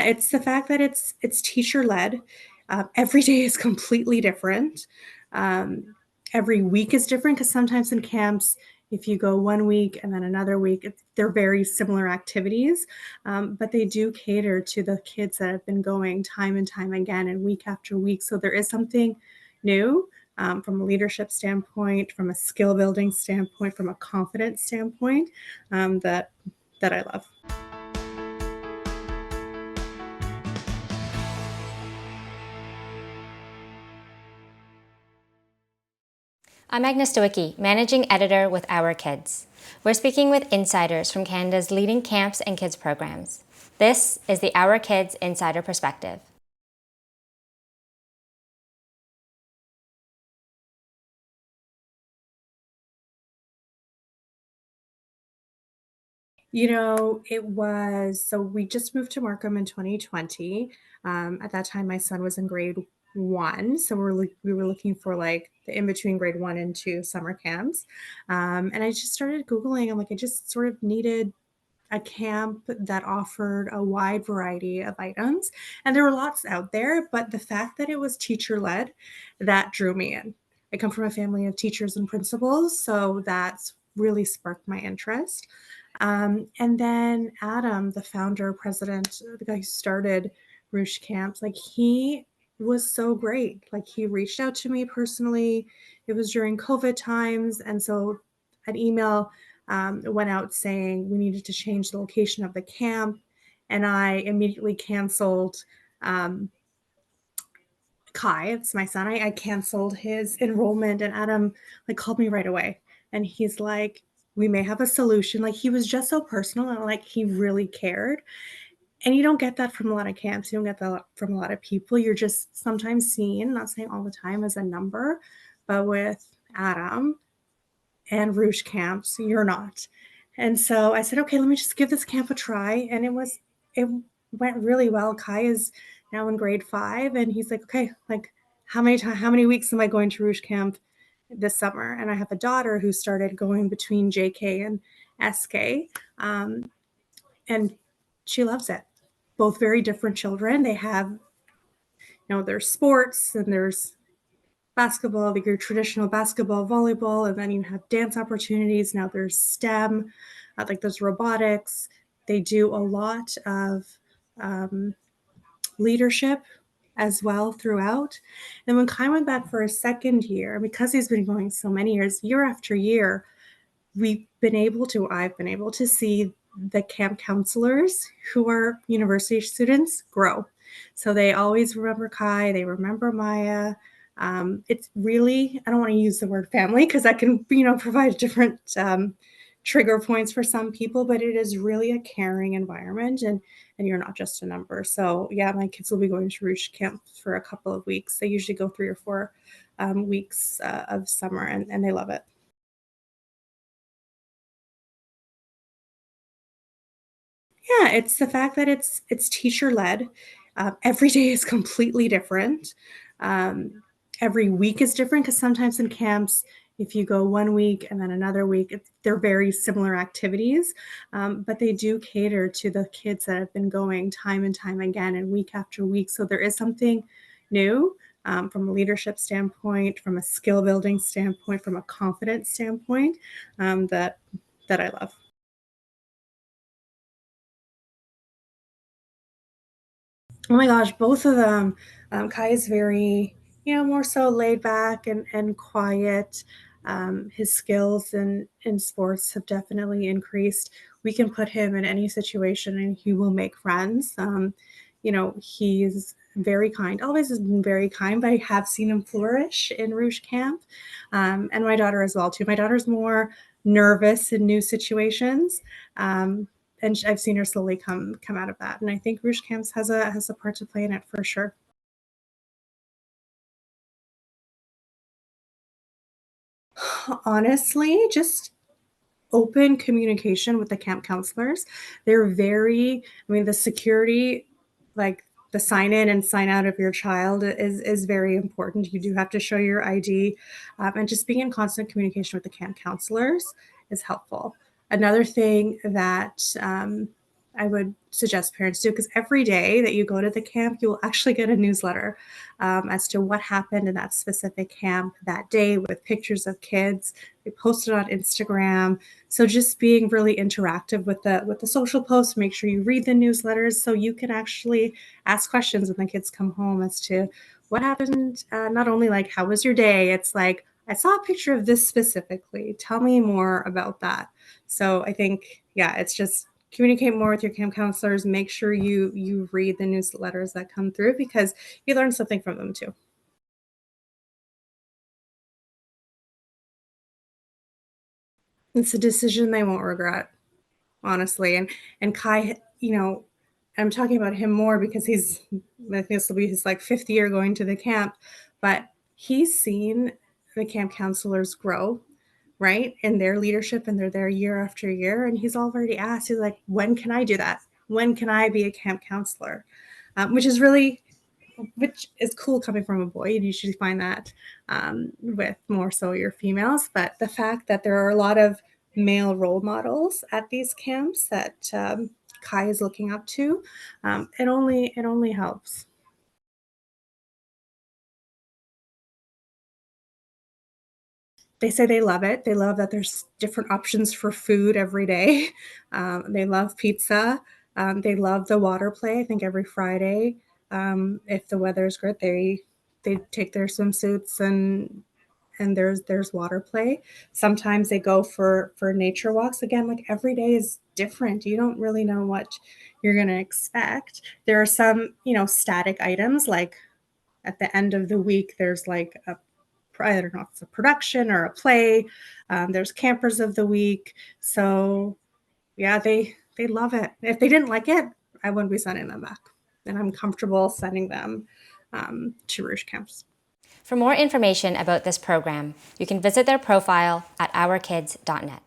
Yeah, it's the fact that it's teacher led. Every day is completely different. Um, every week is different because sometimes in camps, if you go one week and then another week, they're very similar activities, but they do cater to the kids that have been going time and time again and week after week. So there is something new from a leadership standpoint, from a skill building standpoint, from a confidence standpoint that I love. I'm Agnes Stowicki, Managing Editor with Our Kids. We're speaking with insiders from Canada's leading camps and kids programs. This is the Our Kids Insider Perspective. We just moved to Markham in 2020. At that time, my son was in grade one. So we were looking for like the in between grade one and two summer camps. And I just started Googling. I'm like, I just sort of needed a camp that offered a wide variety of items. And there were lots out there, but the fact that it was teacher led, that drew me in. I come from a family of teachers and principals, so that's really sparked my interest. And then Adam, the founder, president, the guy who started Rouge Camps, like he was so great. Like he reached out to me personally. It was during COVID times. And so an email went out saying we needed to change the location of the camp. And I immediately canceled Kai, it's my son. I canceled his enrollment, and Adam like called me right away. And he's like, we may have a solution. Like he was just so personal and like he really cared. And you don't get that from a lot of camps. You don't get that from a lot of people. You're just sometimes seen, not saying all the time, as a number, but with Adam and Rouge camps, you're not. And so I said, okay, let me just give this camp a try. And it went really well. Kai is now in grade five, and he's like, okay, like how many weeks am I going to Rouge camp this summer? And I have a daughter who started going between JK and SK, and she loves it. Both very different children. They have, there's sports and there's basketball, like your traditional basketball, volleyball, and then you have dance opportunities. Now there's STEM, like there's robotics. They do a lot of um, leadership as well throughout. And when Kai went back for a second year, because he's been going so many years, year after year, I've been able to see the camp counselors who are university students grow. So they always remember Kai, they remember Maya. It's really, I don't want to use the word family because that can, provide different trigger points for some people, but it is really a caring environment and you're not just a number. So yeah, my kids will be going to Rouge Camp for a couple of weeks. They usually go 3 or 4 weeks of summer and they love it. Yeah, it's the fact that it's teacher led. Every day is completely different. Um, every week is different because sometimes in camps, if you go one week and then another week, they're very similar activities, but they do cater to the kids that have been going time and time again and week after week. So there is something new from a leadership standpoint, from a skill building standpoint, from a confidence standpoint that I love. Oh my gosh, both of them. Kai is very, more so laid back and quiet. His skills in sports have definitely increased. We can put him in any situation and he will make friends. He's very kind, always has been very kind, but I have seen him flourish in Rouge Camp. And my daughter as well, too. My daughter's more nervous in new situations. And I've seen her slowly come out of that. And I think Rouge Camps has a part to play in it for sure. Honestly, just open communication with the camp counselors. They're very, I mean, the security, like the sign in and sign out of your child is very important. You do have to show your ID, and just being in constant communication with the camp counselors is helpful. Another thing that I would suggest parents do, because every day that you go to the camp, you will actually get a newsletter as to what happened in that specific camp that day, with pictures of kids. They post it on Instagram. So just being really interactive with the social posts. Make sure you read the newsletters so you can actually ask questions when the kids come home as to what happened. Not only like, how was your day? It's like, I saw a picture of this specifically. Tell me more about that. So I think, yeah, it's just communicate more with your camp counselors. Make sure you read the newsletters that come through, because you learn something from them too. It's a decision they won't regret, honestly. And Kai, I'm talking about him more because I think this will be his like fifth year going to the camp, but he's seen the camp counselors grow, right? In their leadership, and they're there year after year. And he's already asked, he's like, when can I do that? When can I be a camp counselor? Which is cool coming from a boy. You usually find that with more so your females. But the fact that there are a lot of male role models at these camps that Kai is looking up to, it only helps. They say they love it. They love that there's different options for food every day. They love pizza. They love the water play. I think every Friday, if the weather is good, they take their swimsuits, and there's water play. Sometimes they go for nature walks. Again, like every day is different. You don't really know what you're going to expect. There are some, static items, like at the end of the week, there's like I don't know if it's a production or a play. There's campers of the week. So yeah, they love it. If they didn't like it, I wouldn't be sending them back. And I'm comfortable sending them to Rouge camps. For more information about this program, you can visit their profile at OurKids.net.